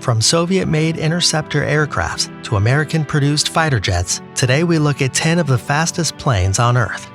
From Soviet-made interceptor aircrafts to American-produced fighter jets, today we look at 10 of the fastest planes on Earth.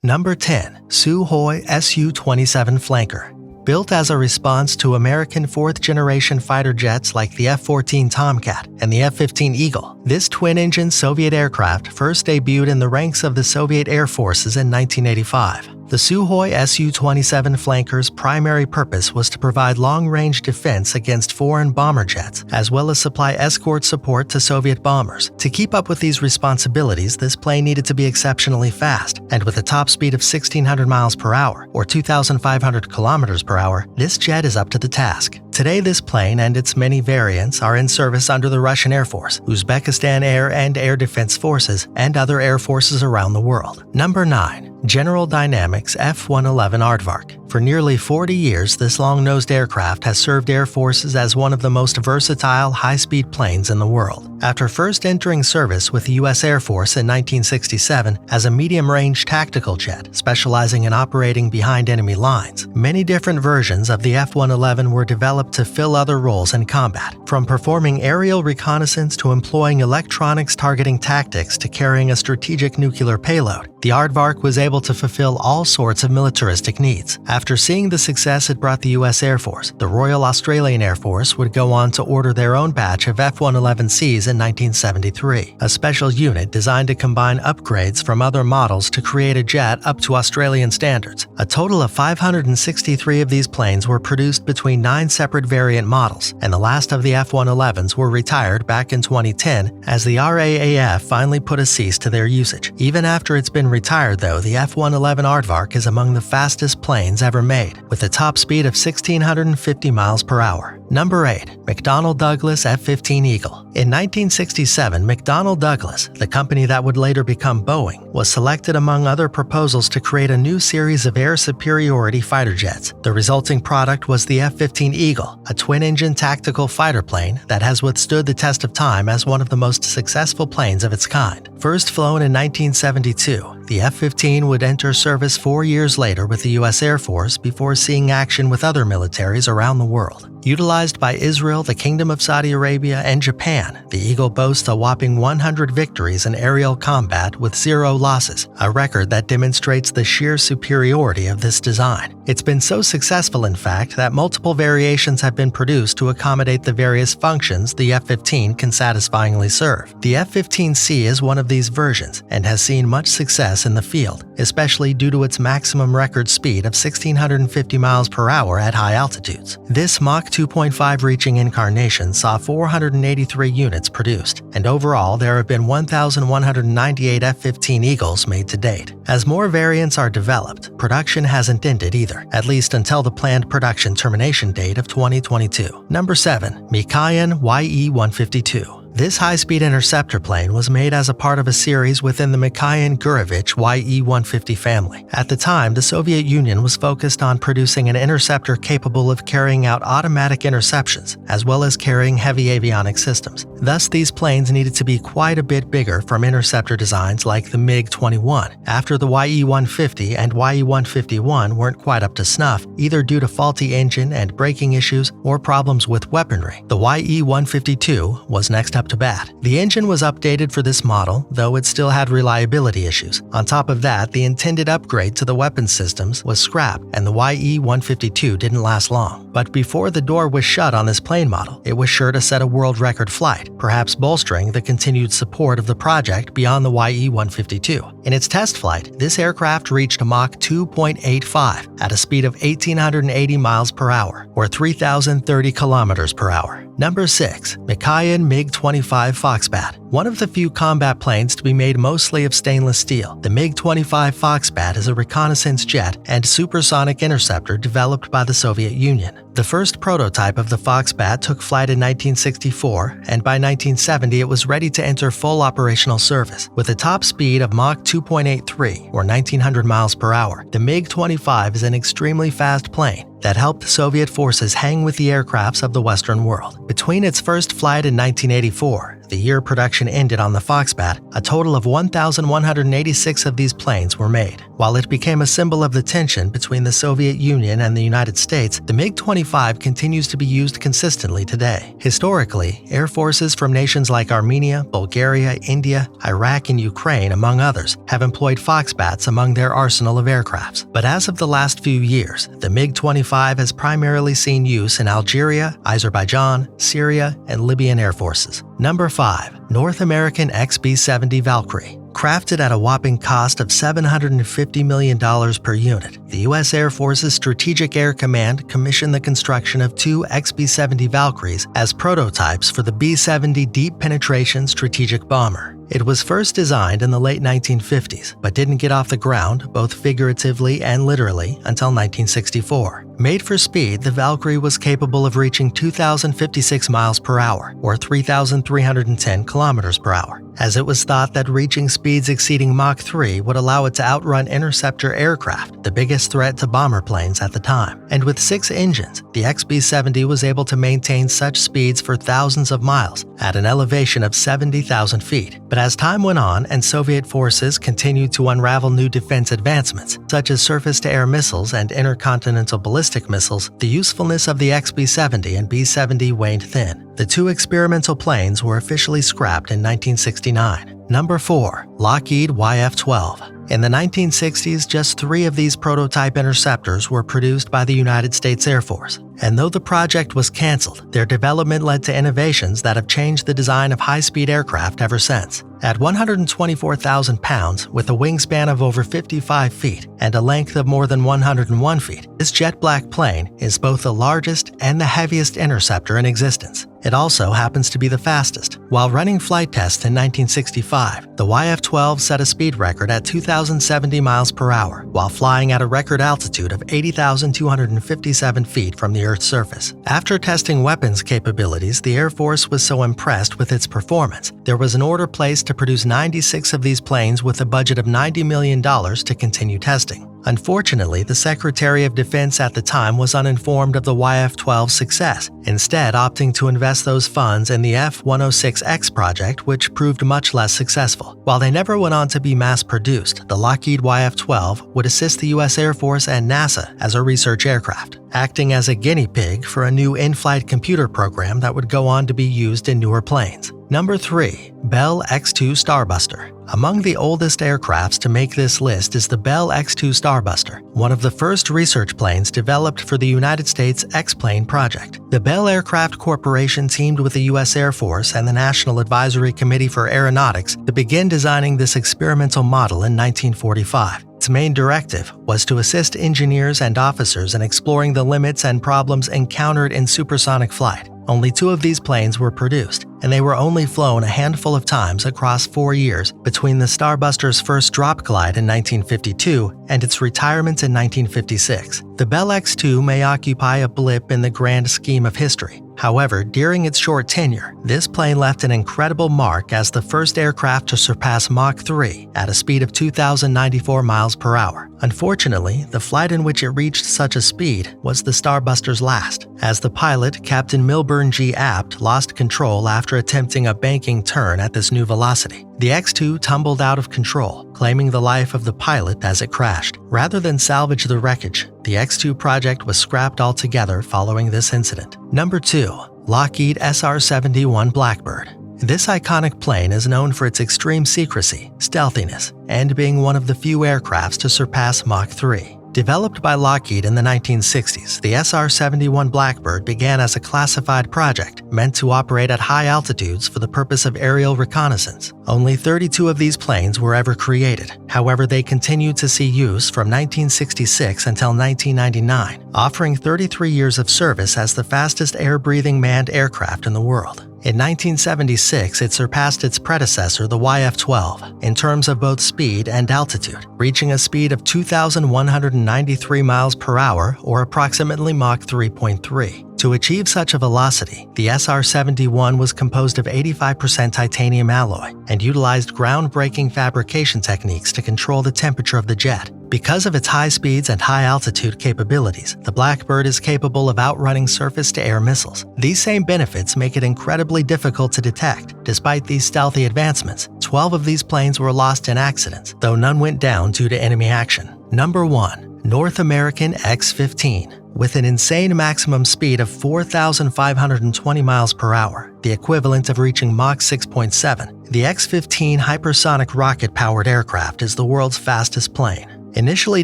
Number 10. Sukhoi Su27 Flanker. Built as a response to American fourth-generation fighter jets like the F-14 Tomcat and the F-15 Eagle, this twin-engine Soviet aircraft first debuted in the ranks of the Soviet Air Forces in 1985. The Sukhoi Su27 Flanker's primary purpose was to provide long-range defense against foreign bomber jets, as well as supply escort support to Soviet bombers. To keep up with these responsibilities, this plane needed to be exceptionally fast, and with a top speed of 1,600 miles per hour, or 2,500 kilometers per hour, this jet is up to the task. Today, this plane and its many variants are in service under the Russian Air Force, Uzbekistan Air and Air Defense Forces, and other air forces around the world. Number 9. General Dynamics F111 Aardvark. For nearly 40 years, this long-nosed aircraft has served air forces as one of the most versatile, high-speed planes in the world. After first entering service with the U.S. Air Force in 1967 as a medium-range tactical jet specializing in operating behind enemy lines, many different versions of the F111 were developed to fill other roles in combat. From performing aerial reconnaissance to employing electronics targeting tactics to carrying a strategic nuclear payload, the Aardvark was able to fulfill all sorts of militaristic needs. After seeing the success it brought the U.S. Air Force, the Royal Australian Air Force would go on to order their own batch of F111Cs in 1973, a special unit designed to combine upgrades from other models to create a jet up to Australian standards. A total of 563 of these planes were produced between 9 separate variant models, and the last of the F111s were retired back in 2010 as the RAAF finally put a cease to their usage. Even after it's been retired though, the F111 Aardvark is among the fastest planes ever made, with a top speed of 1,650 miles per hour. Number 8. McDonnell Douglas F15 Eagle. In 1967, McDonnell Douglas, the company that would later become Boeing, was selected among other proposals to create a new series of air superiority fighter jets. The resulting product was the F15 Eagle, a twin-engine tactical fighter plane that has withstood the test of time as one of the most successful planes of its kind. First flown in 1972, the F-15 would enter service 4 years later with the U.S. Air Force before seeing action with other militaries around the world. Utilized by Israel, the Kingdom of Saudi Arabia, and Japan, the Eagle boasts a whopping 100 victories in aerial combat with 0 losses, a record that demonstrates the sheer superiority of this design. It's been so successful, in fact, that multiple variations have been produced to accommodate the various functions the F-15 can satisfyingly serve. The F-15C is one of these versions and has seen much success in the field, especially due to its maximum record speed of 1,650 miles per hour at high altitudes. This Mach 2.5 reaching incarnation saw 483 units produced, and overall there have been 1,198 F-15 Eagles made to date. As more variants are developed, production hasn't ended either, at least until the planned production termination date of 2022. Number 7. MEKYON YE12. This high-speed interceptor plane was made as a part of a series within the MEKYON Gurevich YE150 family. At the time, the Soviet Union was focused on producing an interceptor capable of carrying out automatic interceptions, as well as carrying heavy avionics systems. Thus, these planes needed to be quite a bit bigger from interceptor designs like the MiG-21, after the YE150 and YE151 weren't quite up to snuff, either due to faulty engine and braking issues or problems with weaponry. The YE152 was next up to bat. The engine was updated for this model, though it still had reliability issues. On top of that, the intended upgrade to the weapon systems was scrapped, and the YE152 didn't last long. But before the door was shut on this plane model, it was sure to set a world record flight, perhaps bolstering the continued support of the project beyond the YE152. In its test flight, this aircraft reached a Mach 2.85 at a speed of 1,880 miles per hour, or 3,030 kilometers per hour. Number 6. MEKYON MiG25 Foxbat. One of the few combat planes to be made mostly of stainless steel, the MiG25 Foxbat is a reconnaissance jet and supersonic interceptor developed by the Soviet Union. The first prototype of the Foxbat took flight in 1964, and by 1970 it was ready to enter full operational service. With a top speed of Mach 2.83, or 1,900 miles per hour, the MiG-25 is an extremely fast plane that helped Soviet forces hang with the aircrafts of the Western world. Between its first flight in 1984, the year production ended on the Foxbat, a total of 1,186 of these planes were made. While it became a symbol of the tension between the Soviet Union and the United States, the MiG-25 continues to be used consistently today. Historically, air forces from nations like Armenia, Bulgaria, India, Iraq, and Ukraine, among others, have employed Foxbats among their arsenal of aircrafts. But as of the last few years, the MiG-25 has primarily seen use in Algeria, Azerbaijan, Syria, and Libyan air forces. Number 5. North American XB70 Valkyrie. Crafted at a whopping cost of $750 million per unit, the U.S. Air Force's Strategic Air Command commissioned the construction of 2 XB70 Valkyries as prototypes for the B-70 Deep Penetration Strategic Bomber. It was first designed in the late 1950s, but didn't get off the ground, both figuratively and literally, until 1964. Made for speed, the Valkyrie was capable of reaching 2,056 miles per hour, or 3,310 kilometers per hour, as it was thought that reaching speeds exceeding Mach 3 would allow it to outrun interceptor aircraft, the biggest threat to bomber planes at the time. And with 6 engines, the XB70 was able to maintain such speeds for thousands of miles at an elevation of 70,000 feet. But as time went on and Soviet forces continued to unravel new defense advancements, such as surface-to-air missiles and intercontinental ballistic missiles, the usefulness of the XB70 and B-70 waned thin. The 2 experimental planes were officially scrapped in 1969. Number 4. Lockheed YF12. In the 1960s, just 3 of these prototype interceptors were produced by the United States Air Force. And though the project was canceled, their development led to innovations that have changed the design of high-speed aircraft ever since. At 124,000 pounds, with a wingspan of over 55 feet and a length of more than 101 feet, this jet-black plane is both the largest and the heaviest interceptor in existence. It also happens to be the fastest. While running flight tests in 1965, the YF-12 set a speed record at 2,070 miles per hour, while flying at a record altitude of 80,257 feet from the Earth's surface. After testing weapons capabilities, the Air Force was so impressed with its performance, there was an order placed to produce 96 of these planes with a budget of $90 million to continue testing. Unfortunately, the Secretary of Defense at the time was uninformed of the YF-12's success, instead opting to invest those funds in the F106X project, which proved much less successful. While they never went on to be mass-produced, the Lockheed YF-12 would assist the U.S. Air Force and NASA as a research aircraft, acting as a guinea pig for a new in-flight computer program that would go on to be used in newer planes. Number 3. Bell X-2 Starbuster. Among the oldest aircrafts to make this list is the Bell X-2 Starbuster, one of the first research planes developed for the United States X-plane project. The Bell Aircraft Corporation teamed with the U.S. Air Force and the National Advisory Committee for Aeronautics to begin designing this experimental model in 1945. Its main directive was to assist engineers and officers in exploring the limits and problems encountered in supersonic flight. Only 2 of these planes were produced, and they were only flown a handful of times across 4 years between the Starbuster's first drop glide in 1952 and its retirement in 1956. The Bell X-2 may occupy a blip in the grand scheme of history. However, during its short tenure, this plane left an incredible mark as the first aircraft to surpass Mach 3 at a speed of 2,094 miles per hour. Unfortunately, the flight in which it reached such a speed was the Starbuster's last, as the pilot, Captain Milburn G. Apt, lost control after attempting a banking turn at this new velocity. The X-2 tumbled out of control, claiming the life of the pilot as it crashed. Rather than salvage the wreckage, the X-2 project was scrapped altogether following this incident. Number 2. Lockheed SR-71 Blackbird. This iconic plane is known for its extreme secrecy, stealthiness, and being one of the few aircrafts to surpass Mach 3. Developed by Lockheed in the 1960s, the SR-71 Blackbird began as a classified project meant to operate at high altitudes for the purpose of aerial reconnaissance. Only 32 of these planes were ever created. However, they continued to see use from 1966 until 1999, offering 33 years of service as the fastest air-breathing manned aircraft in the world. In 1976, it surpassed its predecessor, the YF-12, in terms of both speed and altitude, reaching a speed of 2,193 miles per hour, or approximately Mach 3.3. To achieve such a velocity, the SR-71 was composed of 85% titanium alloy and utilized groundbreaking fabrication techniques to control the temperature of the jet. Because of its high speeds and high altitude capabilities, the Blackbird is capable of outrunning surface-to-air missiles. These same benefits make it incredibly difficult to detect. Despite these stealthy advancements, 12 of these planes were lost in accidents, though none went down due to enemy action. Number 1. North American X15. With an insane maximum speed of 4,520 miles per hour, the equivalent of reaching Mach 6.7, the X-15 hypersonic rocket-powered aircraft is the world's fastest plane. Initially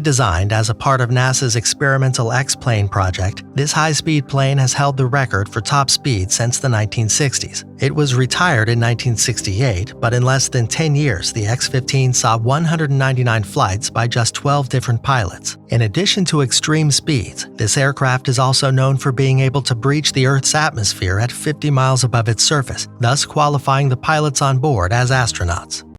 designed as a part of NASA's experimental X-plane project, this high-speed plane has held the record for top speed since the 1960s. It was retired in 1968, but in less than 10 years, the X-15 saw 199 flights by just 12 different pilots. In addition to extreme speeds, this aircraft is also known for being able to breach the Earth's atmosphere at 50 miles above its surface, thus qualifying the pilots on board as astronauts.